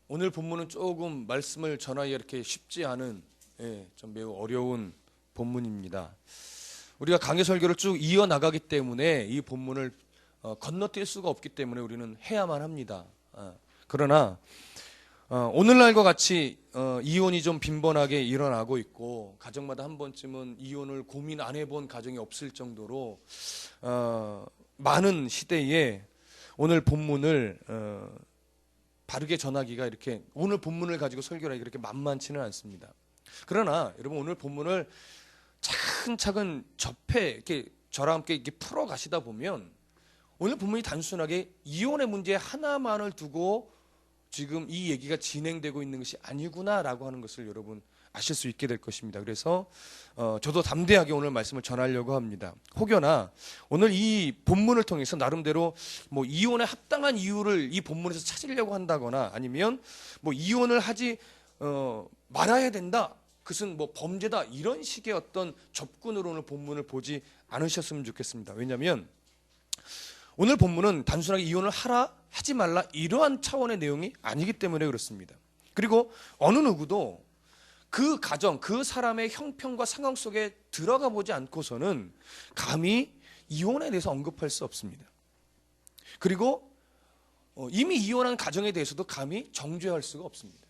오늘 본문은 조금 말씀을 전하기 이렇게 쉽지 않은, 좀 매우 어려운 본문입니다. 우리가 강해 설교를 쭉 이어나가기 때문에 이 본문을 건너뛸 수가 없기 때문에 우리는 해야만 합니다. 그러나 오늘날과 같이 이혼이 좀 빈번하게 일어나고 있고, 가정마다 한 번쯤은 이혼을 고민 안 해본 가정이 없을 정도로 많은 시대에 오늘 본문을 바르게 전하기가 이렇게, 오늘 본문을 가지고 설교를 하기가 그렇게 만만치는 않습니다. 그러나 여러분, 오늘 본문을 차근차근 이렇게 저랑 함께 이렇게 풀어 가시다 보면 오늘 본문이 단순하게 이혼의 문제 하나만을 두고 지금 이 얘기가 진행되고 있는 것이 아니구나라고 하는 것을 여러분 아실 수 있게 될 것입니다. 그래서 저도 담대하게 오늘 말씀을 전하려고 합니다. 혹여나 오늘 이 본문을 통해서 나름대로 뭐 이혼에 합당한 이유를 이 본문에서 찾으려고 한다거나, 아니면 뭐 이혼을 하지 말아야 된다, 그것은 뭐 범죄다, 이런 식의 어떤 접근으로 오늘 본문을 보지 않으셨으면 좋겠습니다. 왜냐하면 오늘 본문은 단순하게 이혼을 하라 하지 말라 이러한 차원의 내용이 아니기 때문에 그렇습니다. 그리고 어느 누구도 그 가정, 그 사람의 형편과 상황 속에 들어가 보지 않고서는 감히 이혼에 대해서 언급할 수 없습니다. 그리고 이미 이혼한 가정에 대해서도 감히 정죄할 수가 없습니다.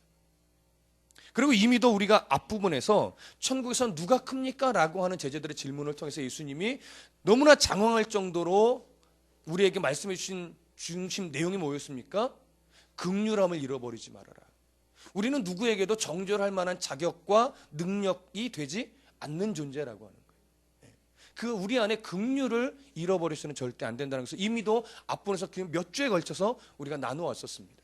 그리고 이미도 우리가 앞부분에서 천국에서 누가 큽니까? 라고 하는 제자들의 질문을 통해서 예수님이 너무나 장황할 정도로 우리에게 말씀해 주신 중심 내용이 뭐였습니까? 긍휼함을 잃어버리지 말아라. 우리는 누구에게도 정죄할 만한 자격과 능력이 되지 않는 존재라고 하는 거예요. 그 우리 안에 긍휼을 잃어버려서는 절대 안 된다는 것을 이미도 앞부분에서 몇 주에 걸쳐서 우리가 나누었었습니다.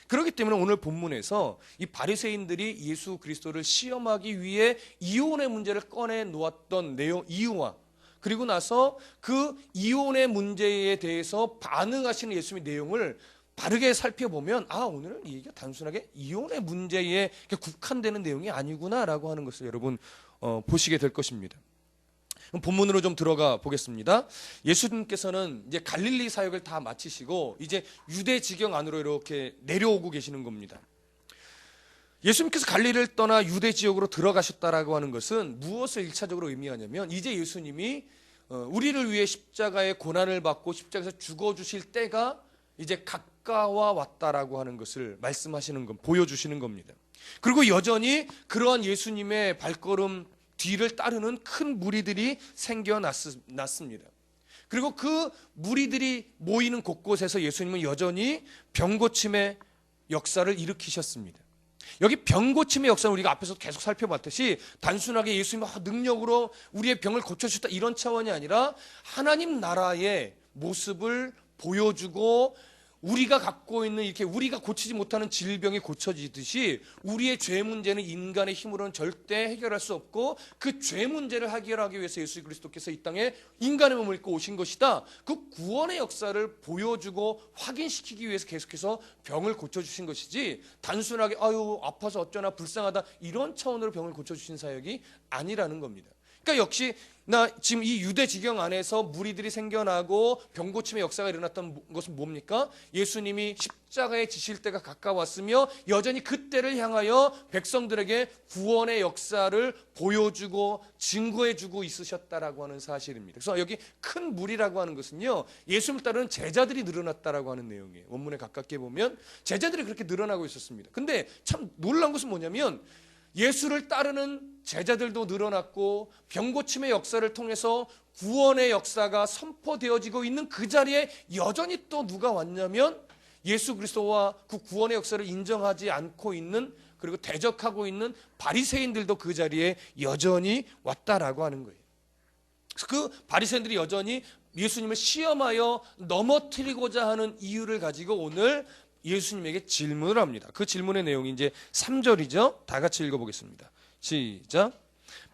그렇기 때문에 오늘 본문에서 이 바리새인들이 예수 그리스도를 시험하기 위해 이혼의 문제를 꺼내 놓았던 내용, 이유와 그리고 나서 그 이혼의 문제에 대해서 반응하시는 예수님의 내용을 바르게 살펴보면, 오늘은 이 얘기가 단순하게 이혼의 문제에 국한되는 내용이 아니구나라고 하는 것을 여러분 보시게 될 것입니다. 그럼 본문으로 좀 들어가 보겠습니다. 예수님께서는 이제 갈릴리 사역을 다 마치시고 이제 유대 지경 안으로 이렇게 내려오고 계시는 겁니다. 예수님께서 갈릴리를 떠나 유대 지역으로 들어가셨다라고 하는 것은 무엇을 1차적으로 의미하냐면, 이제 예수님이 우리를 위해 십자가의 고난을 받고 십자가에서 죽어주실 때가 이제 가까워 왔다라고 하는 것을 말씀하시는 것, 보여주시는 겁니다. 그리고 여전히 그러한 예수님의 발걸음 뒤를 따르는 큰 무리들이 생겨났습니다. 그리고 그 무리들이 모이는 곳곳에서 예수님은 여전히 병고침의 역사를 일으키셨습니다. 여기 병고침의 역사는 우리가 앞에서 계속 살펴봤듯이 단순하게 예수님의 능력으로 우리의 병을 고쳐주셨다 이런 차원이 아니라 하나님 나라의 모습을 보여주고, 우리가 갖고 있는 이렇게 우리가 고치지 못하는 질병이 고쳐지듯이 우리의 죄 문제는 인간의 힘으로는 절대 해결할 수 없고, 그 죄 문제를 해결하기 위해서 예수 그리스도께서 이 땅에 인간의 몸을 입고 오신 것이다. 그 구원의 역사를 보여주고 확인시키기 위해서 계속해서 병을 고쳐주신 것이지, 단순하게 아파서 어쩌나 불쌍하다 이런 차원으로 병을 고쳐주신 사역이 아니라는 겁니다. 그러니까 역시 지금 이 유대 지경 안에서 무리들이 생겨나고 병고침의 역사가 일어났던 것은 뭡니까? 예수님이 십자가에 지실 때가 가까웠으며 여전히 그때를 향하여 백성들에게 구원의 역사를 보여주고 증거해주고 있으셨다라고 하는 사실입니다. 그래서 여기 큰 무리라고 하는 것은요, 예수님을 따르는 제자들이 늘어났다라고 하는 내용이에요. 원문에 가깝게 보면 제자들이 그렇게 늘어나고 있었습니다. 근데 참 놀라운 것은 뭐냐면, 예수를 따르는 제자들도 늘어났고 병고침의 역사를 통해서 구원의 역사가 선포되어지고 있는 그 자리에 여전히 또 누가 왔냐면, 예수 그리스도와 그 구원의 역사를 인정하지 않고 있는, 그리고 대적하고 있는 바리새인들도 그 자리에 여전히 왔다라고 하는 거예요. 그 바리새인들이 여전히 예수님을 시험하여 넘어뜨리고자 하는 이유를 가지고 오늘 예수님에게 질문을 합니다. 그 질문의 내용이 이제 3절이죠. 다 같이 읽어보겠습니다. 시작.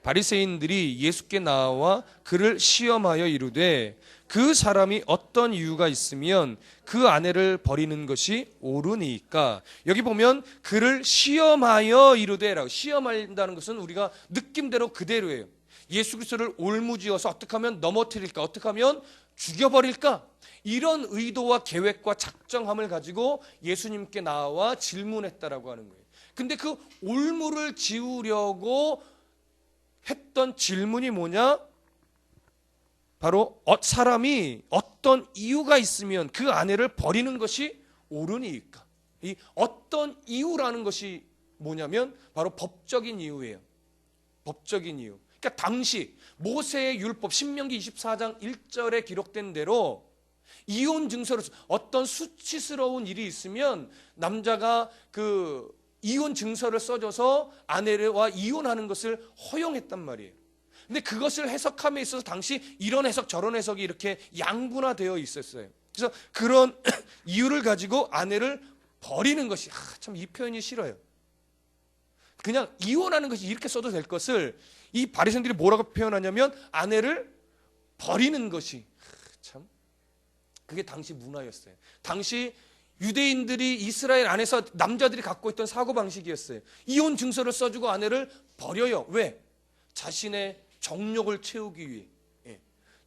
바리새인들이 예수께 나와 그를 시험하여 이르되, 그 사람이 어떤 이유가 있으면 그 아내를 버리는 것이 옳으니까. 여기 보면 그를 시험하여 이르되라고, 시험한다는 것은 우리가 느낌대로 그대로예요. 예수 그리스도를 올무지어서 어떻게 하면 넘어뜨릴까, 어떻게 하면 죽여버릴까, 이런 의도와 계획과 작정함을 가지고 예수님께 나와 질문했다라고 하는 거예요. 근데 그 올무를 지우려고 했던 질문이 뭐냐? 바로 사람이 어떤 이유가 있으면 그 아내를 버리는 것이 옳으니까. 이 어떤 이유라는 것이 뭐냐면 바로 법적인 이유예요. 법적인 이유. 그러니까 당시 모세의 율법 신명기 24장 1절에 기록된 대로 이혼 증서를 어떤 수치스러운 일이 있으면 남자가 그 이혼 증서를 써줘서 아내와 이혼하는 것을 허용했단 말이에요. 근데 그것을 해석함에 있어서 당시 이런 해석 저런 해석이 이렇게 양분화되어 있었어요. 그래서 그런 이유를 가지고 아내를 버리는 것이 참 이 표현이 싫어요. 그냥 이혼하는 것이 이렇게 써도 될 것을 이 바리새인들이 뭐라고 표현하냐면 아내를 버리는 것이 참 그게 당시 문화였어요. 당시 유대인들이 이스라엘 안에서 남자들이 갖고 있던 사고방식이었어요. 이혼 증서를 써주고 아내를 버려요. 왜? 자신의 정욕을 채우기 위해.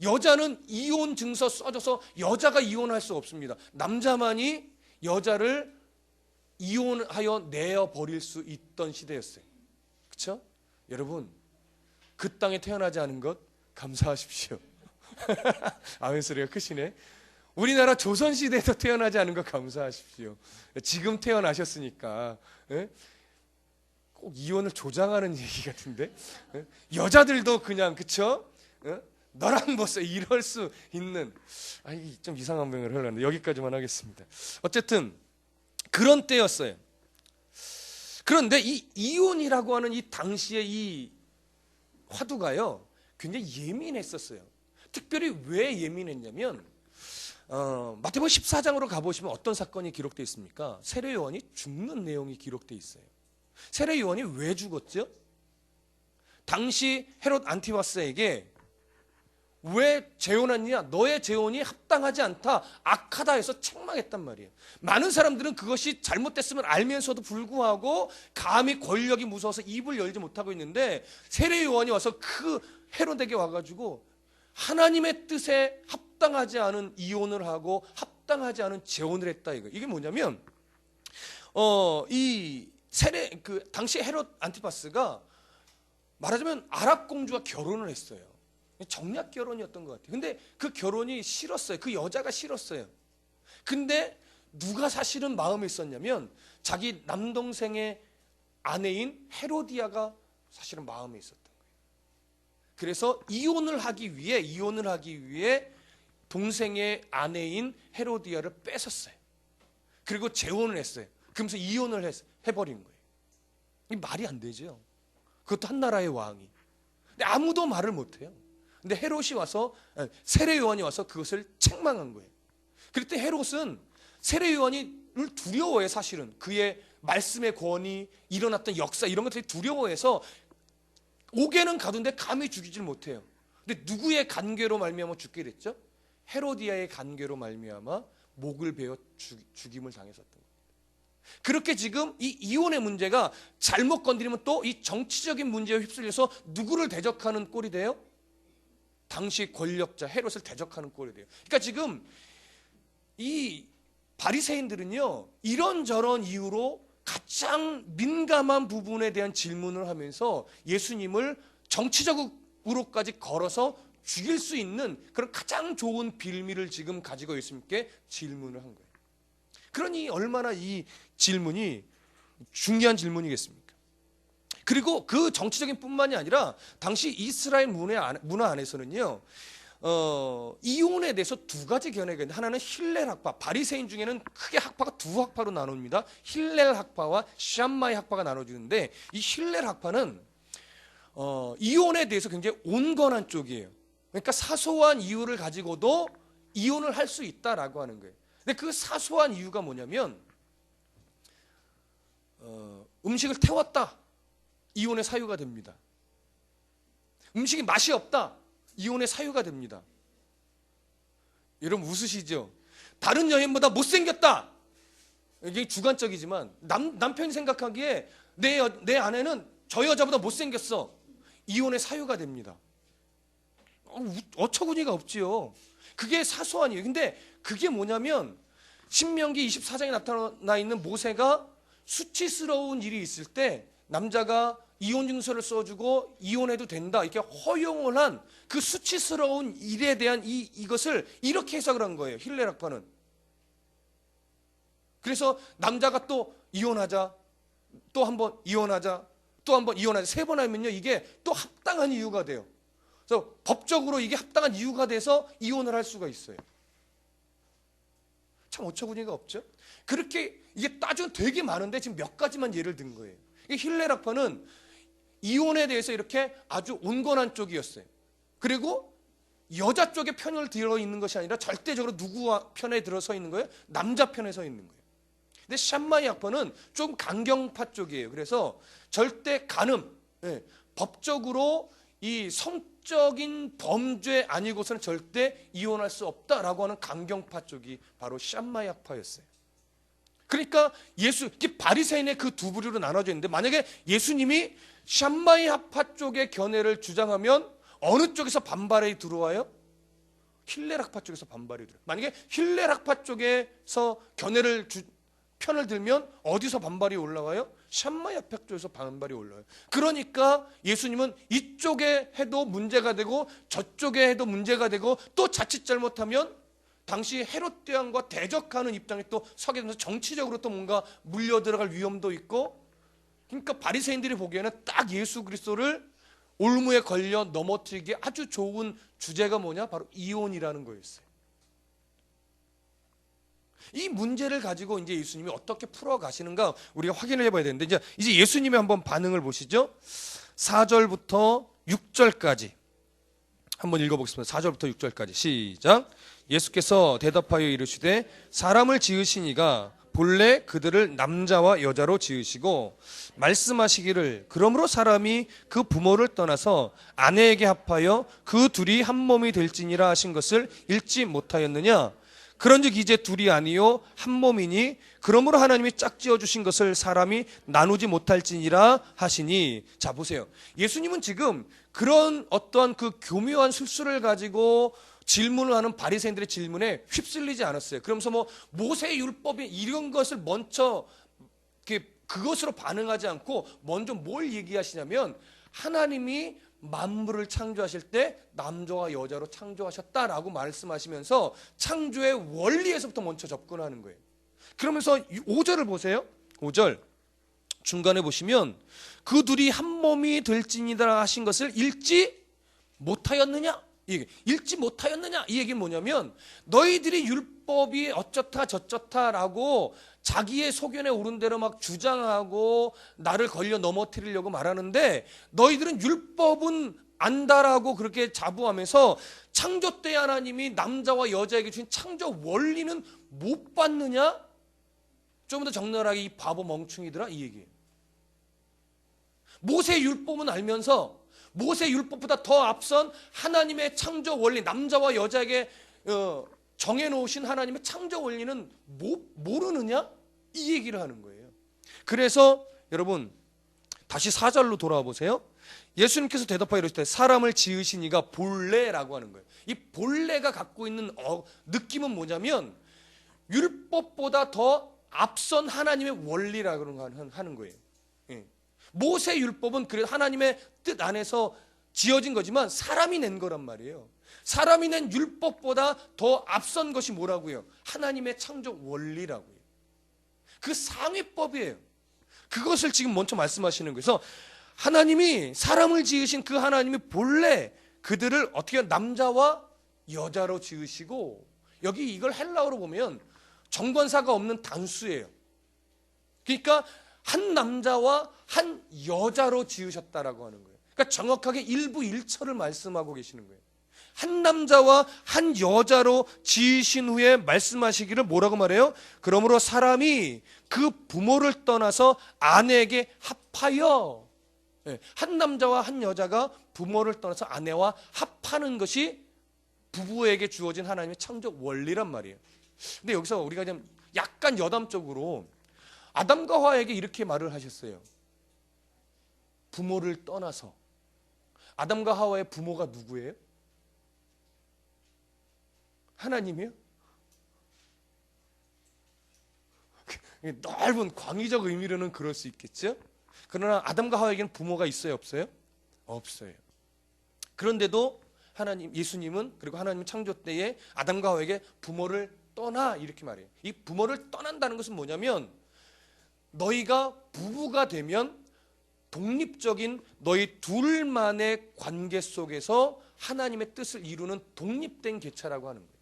여자는 이혼 증서 써줘서 여자가 이혼할 수 없습니다. 남자만이 여자를 이혼하여 내어버릴 수 있던 시대였어요. 그렇죠? 여러분, 그 땅에 태어나지 않은 것 감사하십시오. 아멘 소리가 크시네. 우리나라 조선시대에도 태어나지 않은 것 감사하십시오. 지금 태어나셨으니까 꼭 이혼을 조장하는 얘기 같은데 여자들도 그냥 그쵸? 너랑 뭐써 이럴 수 있는 좀 이상한 명을 흘렀는데 여기까지만 하겠습니다. 어쨌든 그런 때였어요. 그런데 이 이혼이라고 하는 이 당시의 이 화두가요 굉장히 예민했었어요. 특별히 왜 예민했냐면 마태복음 14장으로 가보시면 어떤 사건이 기록되어 있습니까? 세례 요한이 죽는 내용이 기록되어 있어요. 세례 요한이 왜 죽었죠? 당시 헤롯 안티바스에게 왜 재혼했냐? 너의 재혼이 합당하지 않다, 악하다 해서 책망했단 말이에요. 많은 사람들은 그것이 잘못됐음을 알면서도 불구하고 감히 권력이 무서워서 입을 열지 못하고 있는데 세례 요한이 와서 그 헤롯에게 와가지고 하나님의 뜻에 합당하지 않은 이혼을 하고 합당하지 않은 재혼을 했다 이거. 이게 뭐냐면 당시 헤롯 안티파스가 말하자면 아랍 공주와 결혼을 했어요. 정략 결혼이었던 것 같아요. 근데 그 결혼이 싫었어요. 그 여자가 싫었어요. 근데 누가 사실은 마음에 있었냐면 자기 남동생의 아내인 헤로디아가 사실은 마음에 있었던 거예요. 그래서 이혼을 하기 위해 동생의 아내인 헤로디아를 뺏었어요. 그리고 재혼을 했어요. 그러면서 이혼을 해버린 거예요. 이 말이 안 되죠. 그것도 한 나라의 왕이. 근데 아무도 말을 못해요. 근데 헤롯이 와서 세례 요한이 와서 그것을 책망한 거예요. 그때 헤롯은 세례 요한을 두려워해. 사실은 그의 말씀의 권위, 일어났던 역사 이런 것들이 두려워해서 옥에는 가둔데 감히 죽이질 못해요. 근데 누구의 간괴로 말미암아 죽게 됐죠? 헤로디아의 간괴로 말미암아 목을 베어 죽임을 당했었던 거예요. 그렇게 지금 이 이혼의 문제가 잘못 건드리면 또 이 정치적인 문제에 휩쓸려서 누구를 대적하는 꼴이 돼요? 당시 권력자 헤롯을 대적하는 꼴이 돼요. 그러니까 지금 이 바리새인들은요 이런저런 이유로 가장 민감한 부분에 대한 질문을 하면서 예수님을 정치적으로까지 걸어서 죽일 수 있는 그런 가장 좋은 빌미를 지금 가지고 예수님께 질문을 한 거예요. 그러니 얼마나 이 질문이 중요한 질문이겠습니까? 그리고 그 정치적인 뿐만이 아니라 당시 이스라엘 문화 안에서는요 이혼에 대해서 두 가지 견해가 있는데 하나는 힐렐 학파, 바리새인 중에는 크게 학파가 두 학파로 나눕니다. 힐렐 학파와 샴마이 학파가 나눠지는데 이 힐렐 학파는 이혼에 대해서 굉장히 온건한 쪽이에요. 그러니까 사소한 이유를 가지고도 이혼을 할 수 있다라고 하는 거예요. 근데 그 사소한 이유가 뭐냐면 음식을 태웠다, 이혼의 사유가 됩니다. 음식이 맛이 없다, 이혼의 사유가 됩니다. 여러분 웃으시죠? 다른 여인보다 못생겼다, 이게 주관적이지만 남편이 생각하기에 내 아내는 저 여자보다 못생겼어, 이혼의 사유가 됩니다. 어처구니가 없지요. 그게 사소한 이유. 근데 그게 뭐냐면 신명기 24장에 나타나 있는 모세가 수치스러운 일이 있을 때 남자가 이혼 증서를 써주고 이혼해도 된다 이렇게 허용을 한 그 수치스러운 일에 대한 이것을 이렇게 해석을 한 거예요. 힐레락파는. 그래서 남자가 또 이혼하자, 또 한 번 이혼하자, 또 한 번 이혼하자 3번 하면요 이게 또 합당한 이유가 돼요. 그래서 법적으로 이게 합당한 이유가 돼서 이혼을 할 수가 있어요. 참 어처구니가 없죠. 그렇게 이게 따지면 되게 많은데 지금 몇 가지만 예를 든 거예요. 힐레락파는 이혼에 대해서 이렇게 아주 온건한 쪽이었어요. 그리고 여자 쪽에 편을 들어 있는 것이 아니라 절대적으로 누구 편에 들어서 있는 거예요? 남자 편에 서 있는 거예요. 근데 샴마이 학파는 좀 강경파 쪽이에요. 그래서 절대 간음, 법적으로 이 성적인 범죄 아니고서는 절대 이혼할 수 없다라고 하는 강경파 쪽이 바로 샴마이 학파였어요. 그러니까 바리새인의 그 두 부류로 나눠져 있는데 만약에 예수님이 샴마이 학파 쪽의 견해를 주장하면 어느 쪽에서 반발이 들어와요? 힐레락파 쪽에서 반발이 들어요. 만약에 힐레락파 쪽에서 편을 들면 어디서 반발이 올라와요? 샴마이 학파 쪽에서 반발이 올라와요. 그러니까 예수님은 이쪽에 해도 문제가 되고 저쪽에 해도 문제가 되고 또 자칫 잘못하면 당시 헤롯 대왕과 대적하는 입장에 또 서게 되면서 정치적으로 또 뭔가 물려 들어갈 위험도 있고, 그러니까 바리새인들이 보기에는 딱 예수 그리스도를 올무에 걸려 넘어뜨리기에 아주 좋은 주제가 뭐냐? 바로 이혼이라는 거였어요. 이 문제를 가지고 이제 예수님이 어떻게 풀어 가시는가 우리가 확인을 해봐야 되는데, 이제 예수님의 한번 반응을 보시죠. 4절부터 6절까지 한번 읽어보겠습니다. 4절부터 6절까지 시작. 예수께서 대답하여 이르시되 사람을 지으시니가 본래 그들을 남자와 여자로 지으시고 말씀하시기를 그러므로 사람이 그 부모를 떠나서 아내에게 합하여 그 둘이 한 몸이 될지니라 하신 것을 읽지 못하였느냐. 그런즉 이제 둘이 아니요 한 몸이니 그러므로 하나님이 짝지어 주신 것을 사람이 나누지 못할지니라 하시니. 자 보세요. 예수님은 지금 그런 어떠한 그 교묘한 술수를 가지고 질문을 하는 바리새인들의 질문에 휩쓸리지 않았어요. 그러면서 뭐 모세 율법이 이런 것을 먼저 그것으로 반응하지 않고 먼저 뭘 얘기하시냐면 하나님이 만물을 창조하실 때 남자와 여자로 창조하셨다라고 말씀하시면서 창조의 원리에서부터 먼저 접근하는 거예요. 그러면서 5절을 보세요. 5절 중간에 보시면 그 둘이 한 몸이 될지니라 하신 것을 읽지 못하였느냐? 읽지 못하였느냐? 이 얘기는 뭐냐면 너희들이 율법이 어쩌다 저쩌다라고 자기의 소견에 오른 대로 막 주장하고 나를 걸려 넘어뜨리려고 말하는데 너희들은 율법은 안다라고 그렇게 자부하면서 창조 때 하나님이 남자와 여자에게 주신 창조 원리는 못 봤느냐? 좀 더 적나라하게 이 바보 멍충이들아 이 얘기예요. 모세 율법은 알면서 모세 율법보다 더 앞선 하나님의 창조 원리, 남자와 여자에게 정해놓으신 하나님의 창조 원리는 모르느냐? 이 얘기를 하는 거예요. 그래서 여러분 다시 4절로 돌아와 보세요. 예수님께서 대답하여 이르시되 사람을 지으신 이가 본래라고 하는 거예요. 이 본래가 갖고 있는 느낌은 뭐냐면 율법보다 더 앞선 하나님의 원리라고 하는 거예요. 모세 율법은 그래도 하나님의 뜻 안에서 지어진 거지만 사람이 낸 거란 말이에요. 사람이 낸 율법보다 더 앞선 것이 뭐라고요? 하나님의 창조 원리라고요. 그 상위법이에요. 그것을 지금 먼저 말씀하시는 거예요. 그래서 하나님이 사람을 지으신 그 하나님이 본래 그들을 어떻게 남자와 여자로 지으시고, 여기 이걸 헬라어로 보면 정관사가 없는 단수예요. 그러니까 한 남자와 한 여자로 지으셨다라고 하는 거예요. 그러니까 정확하게 일부 일처를 말씀하고 계시는 거예요. 한 남자와 한 여자로 지으신 후에 말씀하시기를 뭐라고 말해요? 그러므로 사람이 그 부모를 떠나서 아내에게 합하여, 한 남자와 한 여자가 부모를 떠나서 아내와 합하는 것이 부부에게 주어진 하나님의 창조 원리란 말이에요. 근데 여기서 우리가 좀 약간 여담적으로 아담과 하와에게 이렇게 말을 하셨어요. 부모를 떠나서. 아담과 하와의 부모가 누구예요? 하나님이요? 넓은 광의적 의미로는 그럴 수 있겠죠. 그러나 아담과 하와에게는 부모가 있어요, 없어요? 없어요. 그런데도 하나님, 예수님은, 그리고 하나님은 창조 때에 아담과 하와에게 부모를 떠나 이렇게 말해요. 이 부모를 떠난다는 것은 뭐냐면 너희가 부부가 되면 독립적인 너희 둘만의 관계 속에서 하나님의 뜻을 이루는 독립된 개체라고 하는 거예요.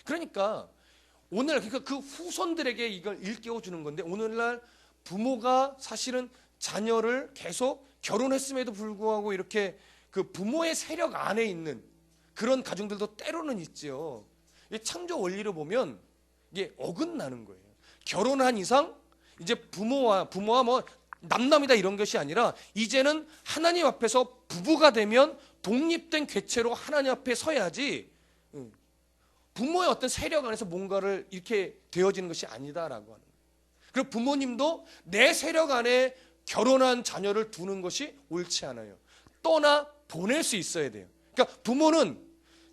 그러니까 그 후손들에게 이걸 일깨워 주는 건데, 오늘날 부모가 사실은 자녀를 계속 결혼했음에도 불구하고 이렇게 그 부모의 세력 안에 있는 그런 가정들도 때로는 있죠. 창조 원리를 보면 이게 어긋나는 거예요. 결혼한 이상 이제 부모와 뭐 남남이다 이런 것이 아니라 이제는 하나님 앞에서 부부가 되면 독립된 궤체로 하나님 앞에 서야지 부모의 어떤 세력 안에서 뭔가를 이렇게 되어지는 것이 아니다라고 하는 거예요. 그리고 부모님도 내 세력 안에 결혼한 자녀를 두는 것이 옳지 않아요. 떠나 보낼 수 있어야 돼요. 그러니까 부모는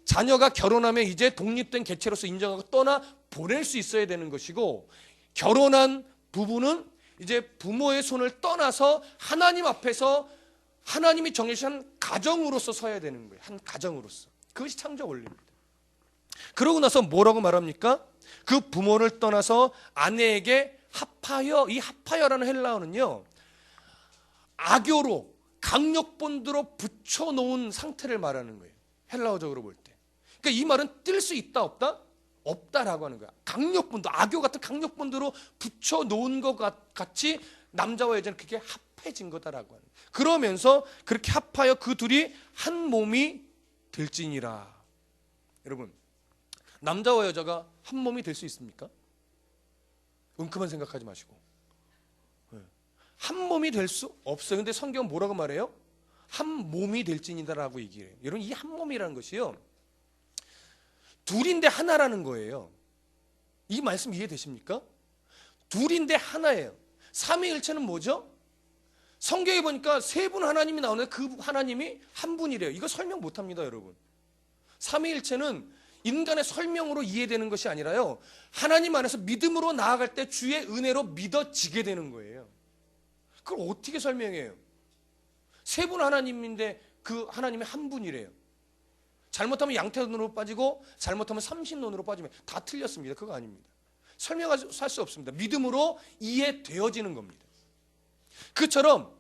자녀가 결혼하면 이제 독립된 개체로서 인정하고 떠나 보낼 수 있어야 되는 것이고, 결혼한 부부는 이제 부모의 손을 떠나서 하나님 앞에서 하나님이 정해주신 가정으로서 서야 되는 거예요. 한 가정으로서. 그것이 창조 원리입니다. 그러고 나서 뭐라고 말합니까? 그 부모를 떠나서 아내에게 합하여, 이 합하여라는 헬라어는요, 악교로 강력본드로 붙여놓은 상태를 말하는 거예요. 헬라어적으로 볼 때. 그러니까 이 말은 뜰 수 있다 없다? 없다라고 하는 거야. 강력본드, 악교 같은 강력본드로 붙여놓은 것 같이 남자와 여자는 그게 합해진 거다라고 하는 거예요. 그러면서 그렇게 합하여 그 둘이 한 몸이 될지니라. 여러분, 남자와 여자가 한 몸이 될 수 있습니까? 그만 생각하지 마시고. 한 몸이 될 수 없어요. 근데 성경은 뭐라고 말해요? 한 몸이 될지니다라고 얘기해요. 여러분, 이 한 몸이라는 것이요, 둘인데 하나라는 거예요. 이 말씀 이해되십니까? 둘인데 하나예요. 삼위일체는 뭐죠? 성경에 보니까 세 분 하나님이 나오는데 그 하나님이 한 분이래요. 이거 설명 못합니다, 여러분. 삼위일체는 인간의 설명으로 이해되는 것이 아니라요, 하나님 안에서 믿음으로 나아갈 때 주의 은혜로 믿어지게 되는 거예요. 그걸 어떻게 설명해요? 세 분 하나님인데 그 하나님이 한 분이래요. 잘못하면 양태론으로 빠지고 잘못하면 삼신론으로 빠지면 다 틀렸습니다. 그거 아닙니다. 설명할 수 없습니다. 믿음으로 이해되어지는 겁니다. 그처럼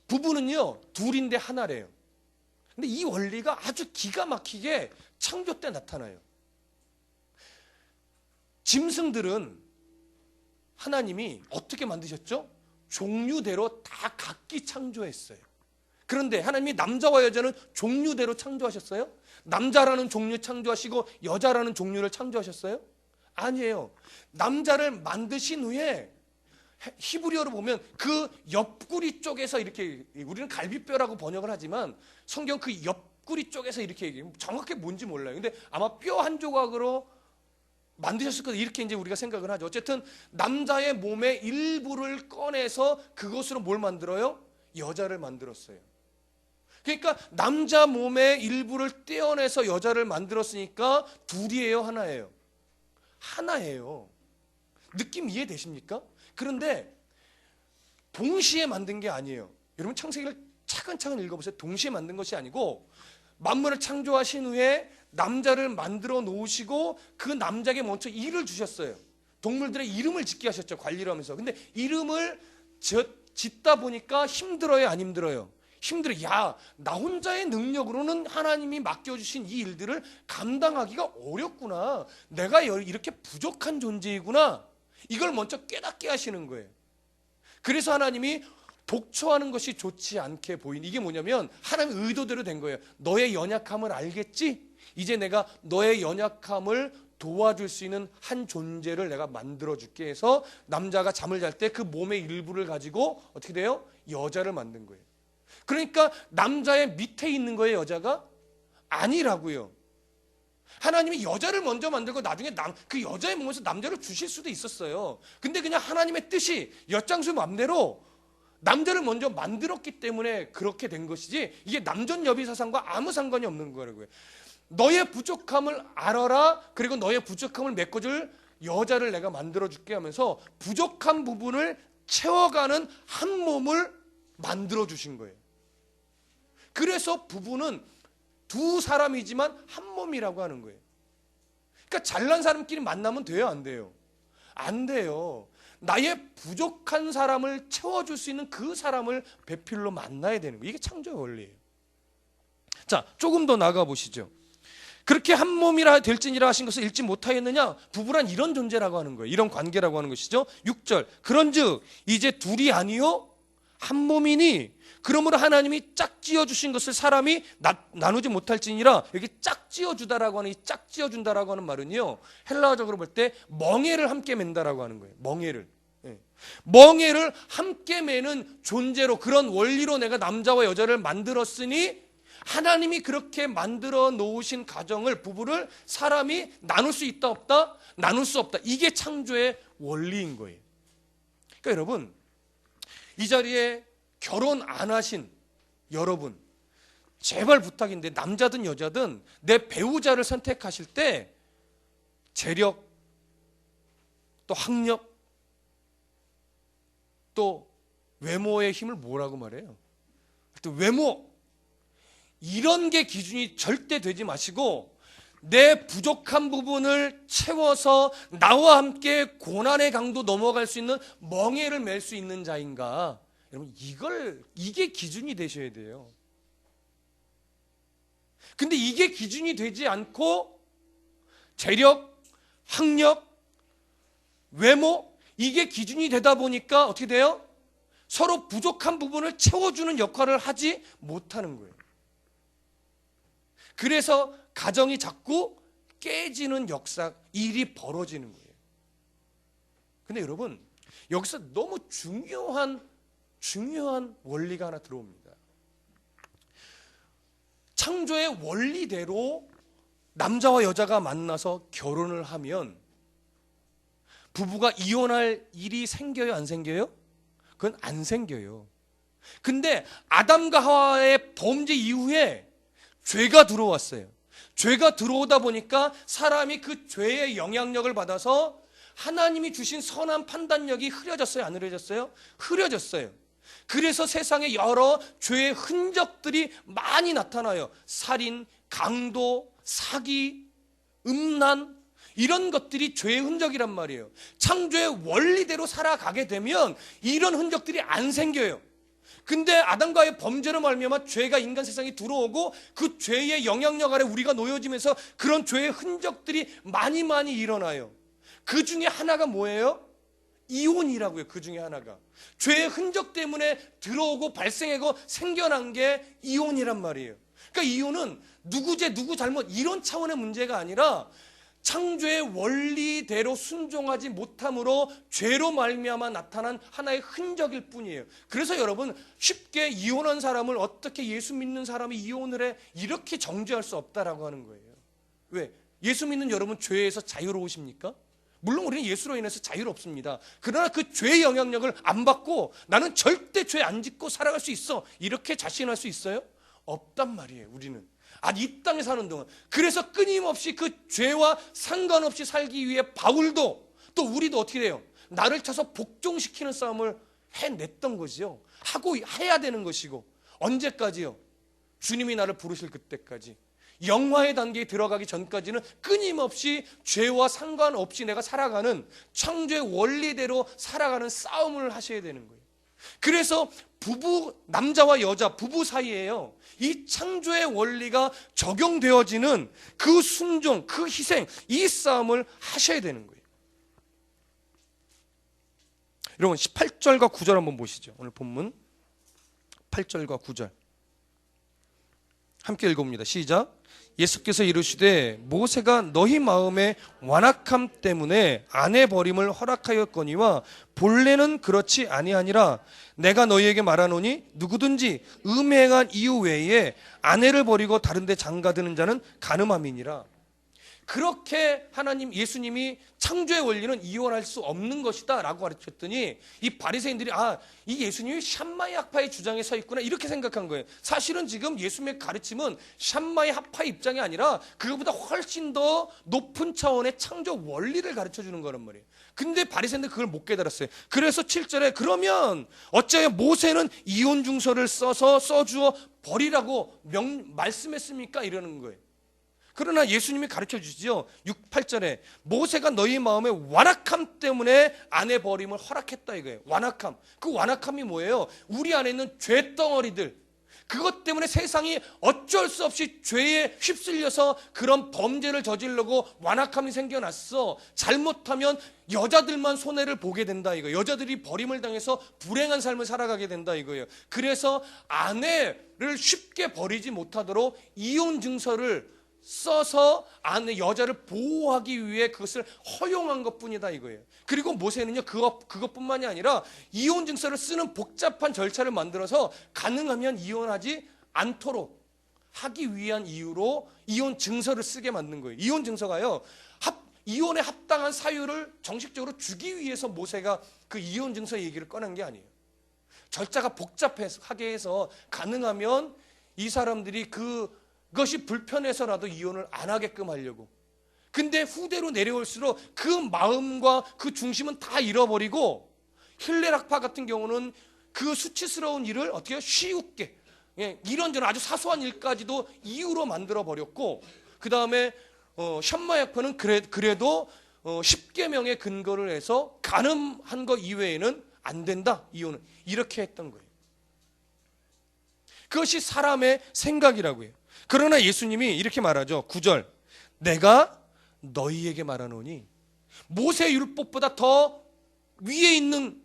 부부는요, 둘인데 하나래요. 근데 이 원리가 아주 기가 막히게 창조 때 나타나요. 짐승들은 하나님이 어떻게 만드셨죠? 종류대로 다 각기 창조했어요. 그런데 하나님이 남자와 여자는 종류대로 창조하셨어요? 남자라는 종류 창조하시고 여자라는 종류를 창조하셨어요? 아니에요. 남자를 만드신 후에 히브리어로 보면 그 옆구리 쪽에서 이렇게, 우리는 갈비뼈라고 번역을 하지만 성경 그 옆구리 쪽에서 이렇게 얘기해요. 정확히 뭔지 몰라요. 근데 아마 뼈 한 조각으로 만드셨을 거다, 이렇게 이제 우리가 생각을 하죠. 어쨌든 남자의 몸의 일부를 꺼내서 그것으로 뭘 만들어요? 여자를 만들었어요. 그러니까 남자 몸의 일부를 떼어내서 여자를 만들었으니까 둘이에요, 하나예요? 하나예요. 느낌 이해되십니까? 그런데 동시에 만든 게 아니에요. 여러분, 창세기를 차근차근 읽어보세요. 동시에 만든 것이 아니고 만물을 창조하신 후에 남자를 만들어 놓으시고 그 남자에게 먼저 일을 주셨어요. 동물들의 이름을 짓게 하셨죠, 관리를 하면서. 근데 이름을 짓다 보니까 힘들어요, 안 힘들어요? 힘들어요. 야, 나 혼자의 능력으로는 하나님이 맡겨주신 이 일들을 감당하기가 어렵구나. 내가 이렇게 부족한 존재이구나. 이걸 먼저 깨닫게 하시는 거예요. 그래서 하나님이 독초하는 것이 좋지 않게 보인, 이게 뭐냐면 하나님의 의도대로 된 거예요. 너의 연약함을 알겠지? 이제 내가 너의 연약함을 도와줄 수 있는 한 존재를 내가 만들어줄게 해서 남자가 잠을 잘 때 그 몸의 일부를 가지고 어떻게 돼요? 여자를 만든 거예요. 그러니까 남자의 밑에 있는 거예요, 여자가? 아니라고요. 하나님이 여자를 먼저 만들고 나중에 그 여자의 몸에서 남자를 주실 수도 있었어요. 근데 그냥 하나님의 뜻이 엿장수 맘대로 남자를 먼저 만들었기 때문에 그렇게 된 것이지, 이게 남존여비 사상과 아무 상관이 없는 거라고요. 너의 부족함을 알아라. 그리고 너의 부족함을 메꿔줄 여자를 내가 만들어줄게 하면서 부족한 부분을 채워가는 한 몸을 만들어주신 거예요. 그래서 부부는 두 사람이지만 한 몸이라고 하는 거예요. 그러니까 잘난 사람끼리 만나면 돼요, 안 돼요? 안 돼요. 나의 부족한 사람을 채워줄 수 있는 그 사람을 배필로 만나야 되는 거예요. 이게 창조의 원리예요. 자, 조금 더 나가 보시죠. 그렇게 한 몸이라 될지니라 하신 것을 읽지 못하였느냐? 부부란 이런 존재라고 하는 거예요. 이런 관계라고 하는 것이죠. 6절. 그런즉 이제 둘이 아니요 한 몸이니 그러므로 하나님이 짝지어 주신 것을 사람이 나누지 못할지니라. 여기 짝지어 주다라고 하는 이 짝지어 준다라고 하는 말은요, 헬라어적으로 볼 때 멍에를 함께 맨다라고 하는 거예요. 멍에를. 멍에를 함께 매는 존재로, 그런 원리로 내가 남자와 여자를 만들었으니 하나님이 그렇게 만들어 놓으신 가정을, 부부를 사람이 나눌 수 있다 없다? 나눌 수 없다. 이게 창조의 원리인 거예요. 그러니까 여러분, 이 자리에 결혼 안 하신 여러분, 제발 부탁인데 남자든 여자든 내 배우자를 선택하실 때 재력, 또 학력, 또 외모의 힘을 뭐라고 말해요? 또 외모, 이런 게 기준이 절대 되지 마시고 내 부족한 부분을 채워서 나와 함께 고난의 강도 넘어갈 수 있는 멍에를 맬 수 있는 자인가? 여러분, 이게 기준이 되셔야 돼요. 근데 이게 기준이 되지 않고 재력, 학력, 외모, 이게 기준이 되다 보니까 어떻게 돼요? 서로 부족한 부분을 채워주는 역할을 하지 못하는 거예요. 그래서 가정이 자꾸 깨지는 일이 벌어지는 거예요. 근데 여러분, 여기서 너무 중요한 원리가 하나 들어옵니다. 창조의 원리대로 남자와 여자가 만나서 결혼을 하면 부부가 이혼할 일이 생겨요, 안 생겨요? 그건 안 생겨요. 근데 아담과 하와의 범죄 이후에 죄가 들어왔어요. 죄가 들어오다 보니까 사람이 그 죄의 영향력을 받아서 하나님이 주신 선한 판단력이 흐려졌어요, 안 흐려졌어요? 흐려졌어요. 그래서 세상에 여러 죄의 흔적들이 많이 나타나요. 살인, 강도, 사기, 음란, 이런 것들이 죄의 흔적이란 말이에요. 창조의 원리대로 살아가게 되면 이런 흔적들이 안 생겨요. 근데 아담과의 범죄로 말미암아 죄가 인간 세상에 들어오고 그 죄의 영향력 아래 우리가 놓여지면서 그런 죄의 흔적들이 많이 일어나요. 그 중에 하나가 뭐예요? 이혼이라고요. 그 중에 하나가 죄의 흔적 때문에 들어오고 발생하고 생겨난 게 이혼이란 말이에요. 그러니까 이혼은 누구 죄 누구 잘못 이런 차원의 문제가 아니라 창조의 원리대로 순종하지 못함으로 죄로 말미암아 나타난 하나의 흔적일 뿐이에요. 그래서 여러분, 쉽게 이혼한 사람을 어떻게 예수 믿는 사람이 이혼을 해, 이렇게 정죄할 수 없다라고 하는 거예요. 왜? 예수 믿는 여러분 죄에서 자유로우십니까? 물론 우리는 예수로 인해서 자유롭습니다. 그러나 그 죄의 영향력을 안 받고 나는 절대 죄 안 짓고 살아갈 수 있어, 이렇게 자신할 수 있어요? 없단 말이에요. 우리는 이 땅에 사는 동안. 그래서 끊임없이 그 죄와 상관없이 살기 위해 바울도, 또 우리도 어떻게 돼요? 나를 쳐서 복종시키는 싸움을 해냈던 것이요. 하고 해야 되는 것이고. 언제까지요? 주님이 나를 부르실 그때까지. 영화의 단계에 들어가기 전까지는 끊임없이 죄와 상관없이 내가 살아가는 창조의 원리대로 살아가는 싸움을 하셔야 되는 거예요. 그래서 남자와 여자 부부 사이에요, 이 창조의 원리가 적용되어지는 그 순종, 그 희생, 이 싸움을 하셔야 되는 거예요. 여러분, 18절과 9절 한번 보시죠. 오늘 본문 8절과 9절 함께 읽어봅니다. 시작. 예수께서 이르시되 모세가 너희 마음의 완악함 때문에 아내 버림을 허락하였거니와 본래는 그렇지 아니하니라. 내가 너희에게 말하노니 누구든지 음행한 이유 외에 아내를 버리고 다른 데 장가드는 자는 간음함이니라. 그렇게 하나님 예수님이 창조의 원리는 이혼할 수 없는 것이다 라고 가르쳤더니 이 바리새인들이 이 예수님이 샴마이 학파의 주장에 서 있구나 이렇게 생각한 거예요. 사실은 지금 예수님의 가르침은 샴마이 학파의 입장이 아니라 그것보다 훨씬 더 높은 차원의 창조 원리를 가르쳐 주는 거란 말이에요. 근데 바리새인들 그걸 못 깨달았어요. 그래서 7절에 그러면 어찌하여 모세는 이혼 증서를 써주어 버리라고 말씀했습니까? 이러는 거예요. 그러나 예수님이 가르쳐 주시죠. 8절에 모세가 너희 마음의 완악함 때문에 아내 버림을 허락했다 이거예요. 완악함. 그 완악함이 뭐예요? 우리 안에 있는 죄덩어리들, 그것 때문에 세상이 어쩔 수 없이 죄에 휩쓸려서 그런 범죄를 저지르고 완악함이 생겨났어. 잘못하면 여자들만 손해를 보게 된다 이거예요. 여자들이 버림을 당해서 불행한 삶을 살아가게 된다 이거예요. 그래서 아내를 쉽게 버리지 못하도록 이혼 증서를 써서 아내 여자를 보호하기 위해 그것을 허용한 것뿐이다 이거예요. 그리고 모세는요 그것뿐만이 아니라 이혼 증서를 쓰는 복잡한 절차를 만들어서 가능하면 이혼하지 않도록 하기 위한 이유로 이혼 증서를 쓰게 만든 거예요. 이혼 증서가요 이혼에 합당한 사유를 정식적으로 주기 위해서 모세가 그 이혼 증서 얘기를 꺼낸 게 아니에요. 절차가 복잡하게 해서 가능하면 이 사람들이 그것이 불편해서라도 이혼을 안 하게끔 하려고. 근데 후대로 내려올수록 그 마음과 그 중심은 다 잃어버리고 힐레락파 같은 경우는 그 수치스러운 일을 어떻게 쉬우게 이런저런 아주 사소한 일까지도 이유로 만들어 버렸고, 그 다음에 샴마야파는 그래도 10계명의 근거를 해서 가늠한 것 이외에는 안 된다 이혼은 이렇게 했던 거예요. 그것이 사람의 생각이라고 해요. 그러나 예수님이 이렇게 말하죠. 9절 내가 너희에게 말하노니 모세 율법보다 더 위에 있는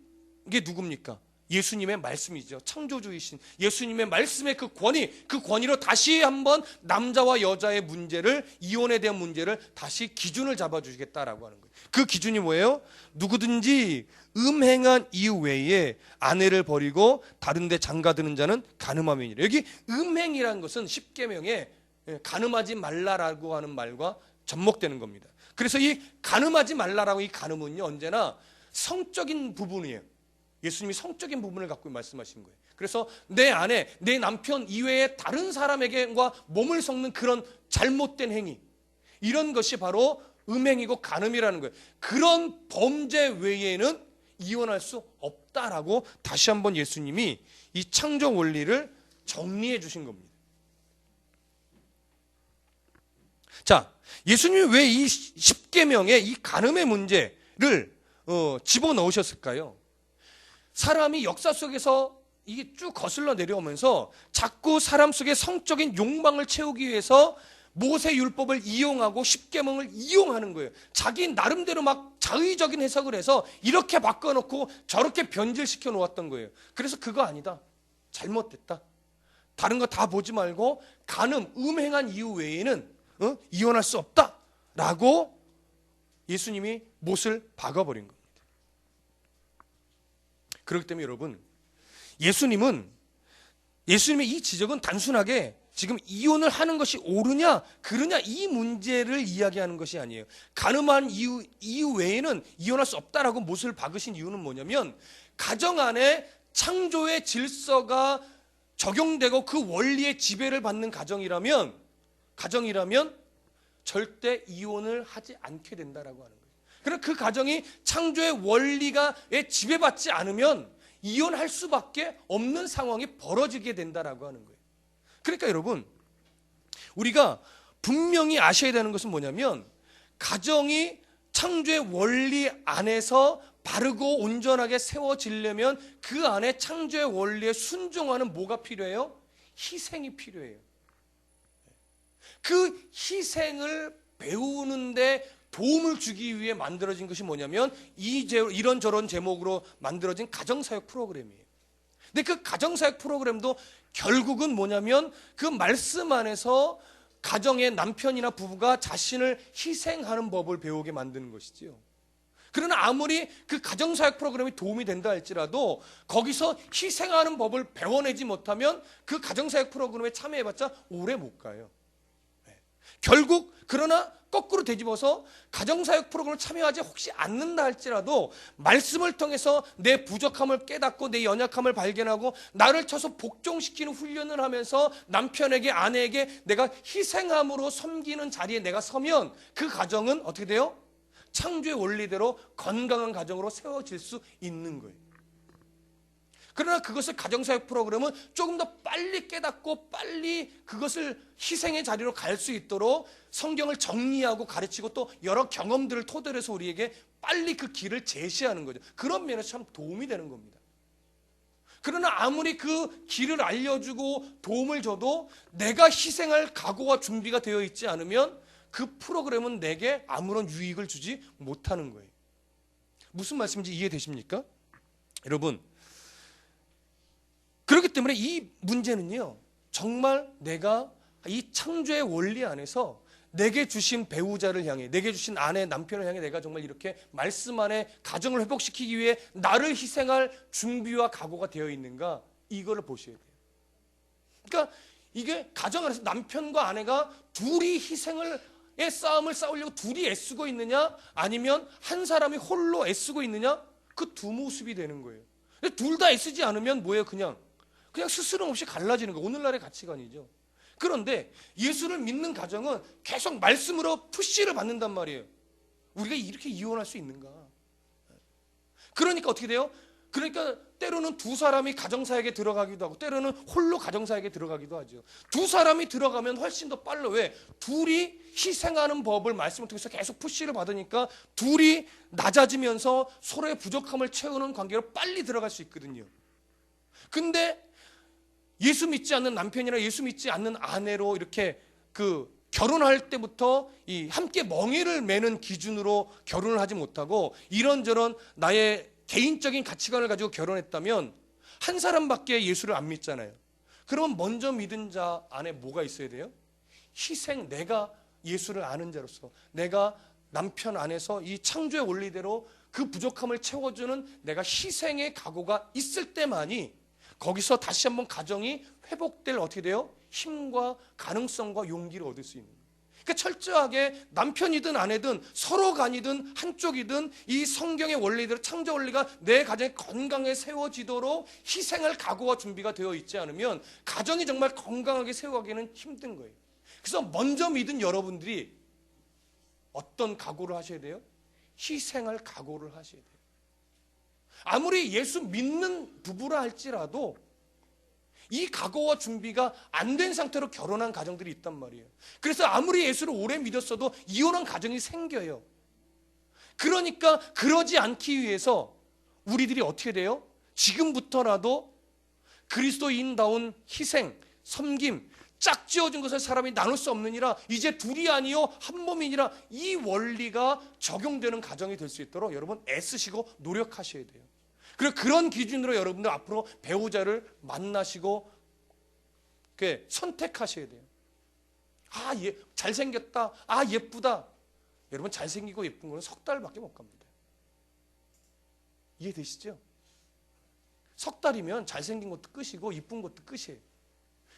게 누굽니까? 예수님의 말씀이죠. 창조주이신 예수님의 말씀의 그 권위로 다시 한번 남자와 여자의 문제를, 이혼에 대한 문제를 다시 기준을 잡아주시겠다라고 하는 거예요. 그 기준이 뭐예요? 누구든지 음행한 이유 외에 아내를 버리고 다른 데 장가드는 자는 간음하면이라. 여기 음행이라는 것은 10계명에 간음하지 말라라고 하는 말과 접목되는 겁니다. 그래서 이 간음하지 말라라고 이 간음은요 언제나 성적인 부분이에요. 예수님이 성적인 부분을 갖고 말씀하신 거예요. 그래서 내 아내, 내 남편 이외에 다른 사람에게과 몸을 섞는 그런 잘못된 행위, 이런 것이 바로 음행이고 간음이라는 거예요. 그런 범죄 외에는 이혼할 수 없다라고 다시 한번 예수님이 이 창조 원리를 정리해 주신 겁니다. 자, 예수님이 왜 이 10계명에 이 간음의 문제를 집어넣으셨을까요? 사람이 역사 속에서 이게 쭉 거슬러 내려오면서 자꾸 사람 속의 성적인 욕망을 채우기 위해서 모세 율법을 이용하고 10계명을 이용하는 거예요. 자기 나름대로 막 자의적인 해석을 해서 이렇게 바꿔놓고 저렇게 변질시켜 놓았던 거예요. 그래서 그거 아니다, 잘못됐다, 다른 거 다 보지 말고 간음, 음행한 이유 외에는 이혼할 수 없다라고 예수님이 못을 박아버린 겁니다. 그렇기 때문에 여러분, 예수님의 이 지적은 단순하게 지금 이혼을 하는 것이 옳으냐 그르냐 이 문제를 이야기하는 것이 아니에요. 간음한 이유 외에는 이혼할 수 없다라고 못을 박으신 이유는 뭐냐면, 가정 안에 창조의 질서가 적용되고 그 원리의 지배를 받는 가정이라면 절대 이혼을 하지 않게 된다라고 하는 거예요. 그럼 그 가정이 창조의 원리가에 지배받지 않으면 이혼할 수밖에 없는 상황이 벌어지게 된다라고 하는 거예요. 그러니까 여러분, 우리가 분명히 아셔야 되는 것은 뭐냐면, 가정이 창조의 원리 안에서 바르고 온전하게 세워지려면 그 안에 창조의 원리에 순종하는 뭐가 필요해요? 희생이 필요해요. 그 희생을 배우는데 도움을 주기 위해 만들어진 것이 뭐냐면 이런저런 제목으로 만들어진 가정사역 프로그램이에요. 근데 그 가정사역 프로그램도 결국은 뭐냐면 그 말씀 안에서 가정의 남편이나 부부가 자신을 희생하는 법을 배우게 만드는 것이지요. 그러나 아무리 그 가정사역 프로그램이 도움이 된다 할지라도 거기서 희생하는 법을 배워내지 못하면 그 가정사역 프로그램에 참여해봤자 오래 못 가요. 결국 그러나 거꾸로 되짚어서 가정사역 프로그램을 참여하지 혹시 않는다 할지라도 말씀을 통해서 내 부족함을 깨닫고 내 연약함을 발견하고 나를 쳐서 복종시키는 훈련을 하면서 남편에게 아내에게 내가 희생함으로 섬기는 자리에 내가 서면 그 가정은 어떻게 돼요? 창조의 원리대로 건강한 가정으로 세워질 수 있는 거예요. 그러나 그것을 가정사역 프로그램은 조금 더 빨리 깨닫고 빨리 그것을 희생의 자리로 갈 수 있도록 성경을 정리하고 가르치고 또 여러 경험들을 토대로 해서 우리에게 빨리 그 길을 제시하는 거죠. 그런 면에서 참 도움이 되는 겁니다. 그러나 아무리 그 길을 알려주고 도움을 줘도 내가 희생할 각오와 준비가 되어 있지 않으면 그 프로그램은 내게 아무런 유익을 주지 못하는 거예요. 무슨 말씀인지 이해되십니까? 여러분, 그렇기 때문에 이 문제는요, 정말 내가 이 창조의 원리 안에서 내게 주신 배우자를 향해, 내게 주신 아내, 남편을 향해 내가 정말 이렇게 말씀 안에 가정을 회복시키기 위해 나를 희생할 준비와 각오가 되어 있는가, 이거를 보셔야 돼요. 그러니까 이게 가정 안에서 남편과 아내가 둘이 희생의 싸움을 싸우려고 둘이 애쓰고 있느냐, 아니면 한 사람이 홀로 애쓰고 있느냐, 그 두 모습이 되는 거예요. 둘 다 애쓰지 않으면 뭐예요? 그냥 스스럼 없이 갈라지는 거. 오늘날의 가치관이죠. 그런데 예수를 믿는 가정은 계속 말씀으로 푸시를 받는단 말이에요. 우리가 이렇게 이혼할 수 있는가? 그러니까 어떻게 돼요? 그러니까 때로는 두 사람이 가정사역에 들어가기도 하고 때로는 홀로 가정사역에 들어가기도 하죠. 두 사람이 들어가면 훨씬 더 빨라. 왜? 둘이 희생하는 법을 말씀을 통해서 계속 푸시를 받으니까 둘이 낮아지면서 서로의 부족함을 채우는 관계로 빨리 들어갈 수 있거든요. 근데 예수 믿지 않는 남편이나 예수 믿지 않는 아내로 이렇게 결혼할 때부터 이 함께 멍에를 매는 기준으로 결혼을 하지 못하고 이런저런 나의 개인적인 가치관을 가지고 결혼했다면 한 사람밖에 예수를 안 믿잖아요. 그러면 먼저 믿은 자 안에 뭐가 있어야 돼요? 희생, 내가 예수를 아는 자로서 내가 남편 안에서 이 창조의 원리대로 그 부족함을 채워주는 내가 희생의 각오가 있을 때만이 거기서 다시 한번 가정이 회복될 어떻게 돼요? 힘과 가능성과 용기를 얻을 수 있는 거예요. 그러니까 철저하게 남편이든 아내든 서로 간이든 한쪽이든 이 성경의 원리대로 창조 원리가 내 가정에 건강하게 세워지도록 희생할 각오와 준비가 되어 있지 않으면 가정이 정말 건강하게 세워가기는 힘든 거예요. 그래서 먼저 믿은 여러분들이 어떤 각오를 하셔야 돼요? 희생할 각오를 하셔야 돼요. 아무리 예수 믿는 부부라 할지라도 이 각오와 준비가 안 된 상태로 결혼한 가정들이 있단 말이에요. 그래서 아무리 예수를 오래 믿었어도 이혼한 가정이 생겨요. 그러니까 그러지 않기 위해서 우리들이 어떻게 돼요? 지금부터라도 그리스도인다운 희생, 섬김, 짝지어진 것을 사람이 나눌 수 없느니라 이제 둘이 아니요 한 몸이니라 이 원리가 적용되는 가정이 될 수 있도록 여러분 애쓰시고 노력하셔야 돼요. 그리고 그런 기준으로 여러분들 앞으로 배우자를 만나시고 선택하셔야 돼요. 잘생겼다. 예쁘다. 여러분 잘생기고 예쁜 거는 석 달밖에 못 갑니다. 이해되시죠? 석 달이면 잘생긴 것도 끝이고 예쁜 것도 끝이에요.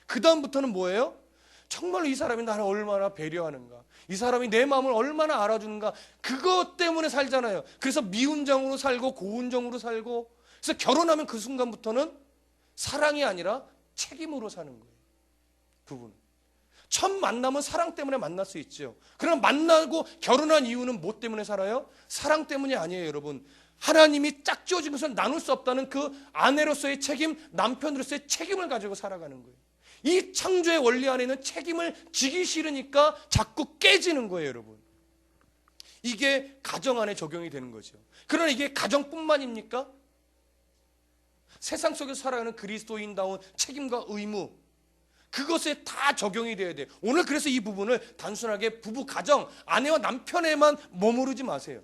그 다음부터는 뭐예요? 정말 이 사람이 나를 얼마나 배려하는가, 이 사람이 내 마음을 얼마나 알아주는가, 그것 때문에 살잖아요. 그래서 미운정으로 살고 고운정으로 살고, 그래서 결혼하면 그 순간부터는 사랑이 아니라 책임으로 사는 거예요. 부부는 첫 만남은 사랑 때문에 만날 수 있죠. 그러나 만나고 결혼한 이유는 뭐 때문에 살아요? 사랑 때문이 아니에요. 여러분, 하나님이 짝지어진 것을 나눌 수 없다는 그 아내로서의 책임, 남편으로서의 책임을 가지고 살아가는 거예요. 이 창조의 원리 안에는 책임을 지기 싫으니까 자꾸 깨지는 거예요. 여러분, 이게 가정 안에 적용이 되는 거죠. 그러나 이게 가정뿐만입니까? 세상 속에서 살아가는 그리스도인다운 책임과 의무, 그것에 다 적용이 돼야 돼요. 오늘 그래서 이 부분을 단순하게 부부, 가정, 아내와 남편에만 머무르지 마세요.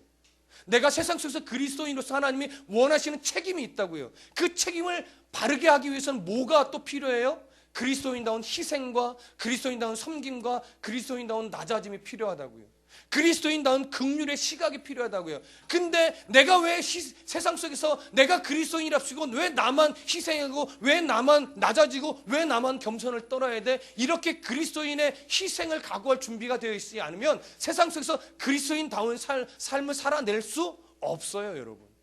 내가 세상 속에서 그리스도인으로서 하나님이 원하시는 책임이 있다고요. 그 책임을 바르게 하기 위해서는 뭐가 또 필요해요? 그리스도인다운 희생과 그리스도인다운 섬김과 그리스도인다운 낮아짐이 필요하다고요. 그리스도인다운 긍휼의 시각이 필요하다고요. 근데 내가 왜 세상 속에서 내가 그리스도인이랍시고 왜 나만 희생하고 왜 나만 낮아지고 왜 나만 겸손을 떨어야 돼? 이렇게 그리스도인의 희생을 각오할 준비가 되어 있지 않으면 세상 속에서 그리스도인다운 삶을 살아낼 수 없어요, 여러분.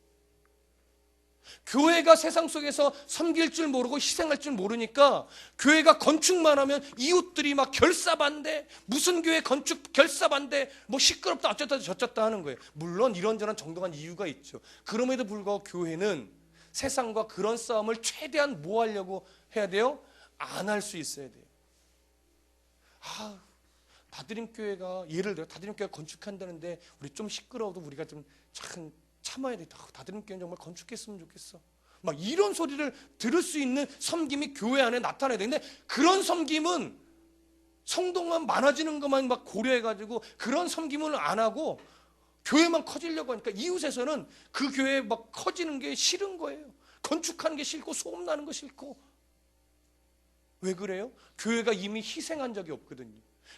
교회가 세상 속에서 섬길 줄 모르고 희생할 줄 모르니까 교회가 건축만 하면 이웃들이 막 결사반대, 무슨 교회 건축 결사반대, 뭐 시끄럽다 어쩌다 저쩌다 하는 거예요. 물론 이런저런 정당한 이유가 있죠. 그럼에도 불구하고 교회는 세상과 그런 싸움을 최대한 뭐 하려고 해야 돼요? 안 할 수 있어야 돼요. 다드림교회가 예를 들어 다드림교회가 건축한다는데 우리 좀 시끄러워도 우리가 좀 참아야 돼. 다드림교회는 정말 건축했으면 좋겠어. 막 이런 소리를 들을 수 있는 섬김이 교회 안에 나타나야 되는데 그런 섬김은 성도만 많아지는 것만 막 고려해가지고 그런 섬김을 안 하고 교회만 커지려고 하니까 이웃에서는 그 교회 막 커지는 게 싫은 거예요. 건축하는 게 싫고 소음나는 거 싫고. 왜 그래요? 교회가 이미 희생한 적이 없거든요.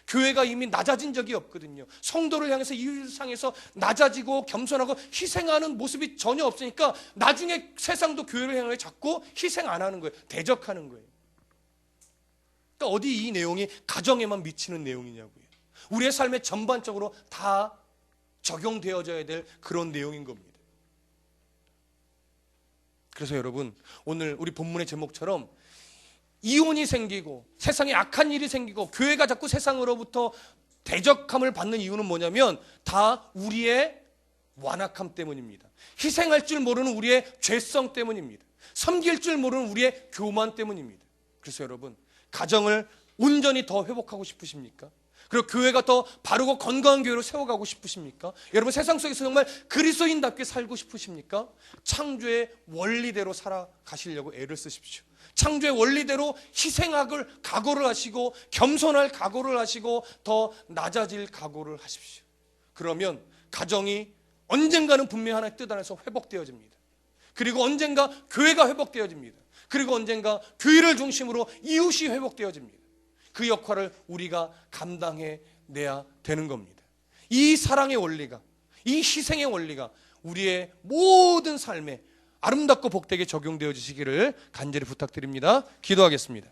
교회가 이미 낮아진 적이 없거든요. 성도를 향해서 이웃을 향해서 낮아지고 겸손하고 희생하는 모습이 전혀 없으니까 나중에 세상도 교회를 향해 자꾸 희생 안 하는 거예요. 대적하는 거예요. 그러니까 어디 이 내용이 가정에만 미치는 내용이냐고요. 우리의 삶에 전반적으로 다 적용되어져야 될 그런 내용인 겁니다. 그래서 여러분, 오늘 우리 본문의 제목처럼 이혼이 생기고 세상에 악한 일이 생기고 교회가 자꾸 세상으로부터 대적함을 받는 이유는 뭐냐면 다 우리의 완악함 때문입니다. 희생할 줄 모르는 우리의 죄성 때문입니다. 섬길 줄 모르는 우리의 교만 때문입니다. 그래서 여러분, 가정을 온전히 더 회복하고 싶으십니까? 그리고 교회가 더 바르고 건강한 교회로 세워가고 싶으십니까? 여러분, 세상 속에서 정말 그리스도인답게 살고 싶으십니까? 창조의 원리대로 살아가시려고 애를 쓰십시오. 창조의 원리대로 희생학을 각오를 하시고 겸손할 각오를 하시고 더 낮아질 각오를 하십시오. 그러면 가정이 언젠가는 분명히 하나의 뜻 안에서 회복되어집니다. 그리고 언젠가 교회가 회복되어집니다. 그리고 언젠가 교회를 중심으로 이웃이 회복되어집니다. 그 역할을 우리가 감당해내야 되는 겁니다. 이 사랑의 원리가, 이 희생의 원리가 우리의 모든 삶에 아름답고 복되게 적용되어지시기를 간절히 부탁드립니다. 기도하겠습니다.